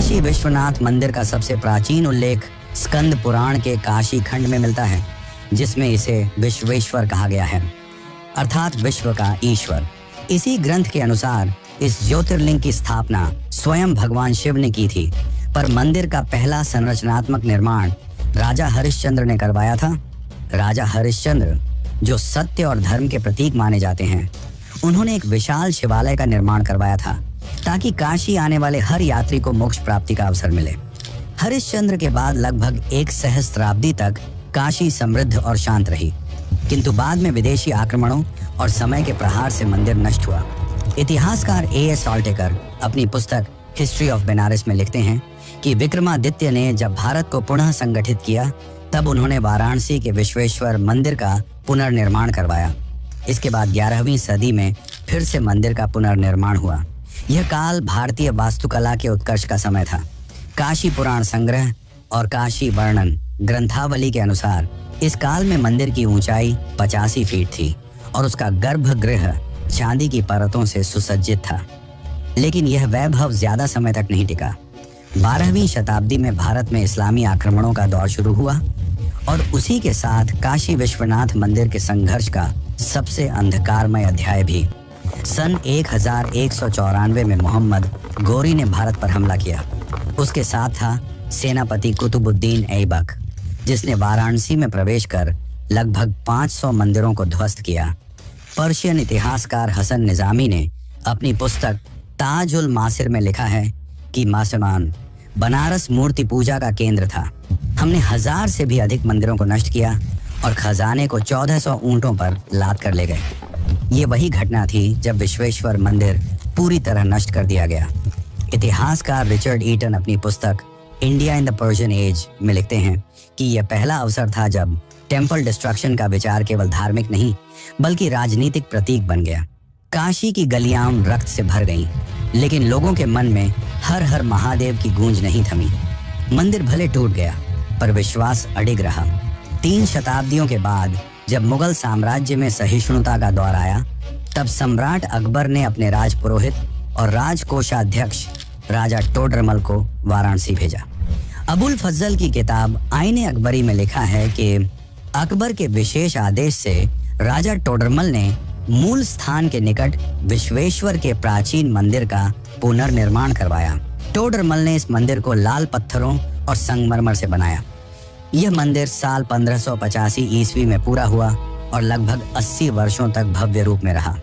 काशी विश्वनाथ मंदिर का सबसे प्राचीन उल्लेख स्कंद पुराण के काशी खंड में मिलता है, जिसमें इसे विश्वेश्वर कहा गया है, अर्थात विश्व का ईश्वर। इसी ग्रंथ के अनुसार इस ज्योतिर्लिंग की स्थापना स्वयं भगवान शिव ने की थी, पर मंदिर का पहला संरचनात्मक निर्माण राजा हरिश्चंद्र ने करवाया था। राजा हरिश्चंद्र, जो सत्य और धर्म के प्रतीक माने जाते हैं, उन्होंने एक विशाल शिवालय का निर्माण करवाया था ताकि काशी आने वाले हर यात्री को मोक्ष प्राप्ति का अवसर मिले। हरिश्चंद्र के बाद लगभग 1 सहस्त्राब्दी तक काशी समृद्ध और शांत रही, किंतु बाद में विदेशी आक्रमणों और समय के प्रहार से मंदिर नष्ट हुआ। इतिहासकार A.S. सॉल्टेकर अपनी पुस्तक हिस्ट्री ऑफ बनारस में लिखते हैं कि विक्रमादित्य ने जब भारत को पुनः संगठित किया, तब उन्होंने वाराणसी के विश्वेश्वर मंदिर का पुनर्निर्माण करवाया। इसके बाद 11वीं सदी में फिर से मंदिर का पुनर्निर्माण हुआ। यह काल भारतीय वास्तुकला के उत्कर्ष का समय था। काशी पुराण संग्रह और काशी वर्णन ग्रंथावली के अनुसार इस काल में मंदिर की ऊंचाई 85 फीट थी और उसका गर्भगृह चांदी की परतों से सुसज्जित था। लेकिन यह वैभव ज्यादा समय तक नहीं टिका। 12वीं शताब्दी में भारत में इस्लामी आक्रमणों का दौर शुरू हुआ और उसी के साथ काशी विश्वनाथ मंदिर के संघर्ष का सबसे अंधकारमय अध्याय भी। सन 1194 में मोहम्मद गोरी ने भारत पर हमला किया। उसके साथ था सेनापति कुतुबुद्दीन ऐबक, जिसने वाराणसी में प्रवेश कर लगभग 500 मंदिरों को ध्वस्त किया। पर्शियन इतिहासकार हसन निजामी ने अपनी पुस्तक ताज उल मासिर में लिखा है कि मासमान बनारस मूर्ति पूजा का केंद्र था। हमने 1000 से भी अधिक मंदिरों को नष्ट किया और खजाने को 1400 ऊंटों पर लाद कर ले गए। ये वही घटना थी जब विश्वेश्वर मंदिर पूरी तरह नष्ट कर दिया गया। इतिहासकार रिचर्ड ईटन अपनी पुस्तक India in the Persian age में लिखते हैं कि यह पहला अवसर था जब टेम्पल डिस्ट्रक्शन का विचार केवल धार्मिक नहीं बल्कि राजनीतिक प्रतीक बन गया। काशी की गलियां रक्त से भर गईं, लेकिन लोगों के मन में हर हर महादेव की गूंज नहीं थमी। मंदिर भले टूट गया, पर विश्वास अडिग रहा। 3 शताब्दियों के बाद जब मुगल साम्राज्य में सहिष्णुता का दौर आया, तब सम्राट अकबर ने अपने राजपुरोहित और राजकोषाध्यक्ष राजा टोडरमल को वाराणसी भेजा। अबुल फजल की किताब आईने अकबरी में लिखा है कि अकबर के विशेष आदेश से राजा टोडरमल ने मूल स्थान के निकट विश्वेश्वर के प्राचीन मंदिर का पुनर्निर्माण करवाया। टोडरमल ने इस मंदिर को लाल पत्थरों और संगमरमर से बनाया। यह मंदिर साल 1585 ईस्वी में पूरा हुआ और लगभग 80 वर्षों तक भव्य रूप में रहा।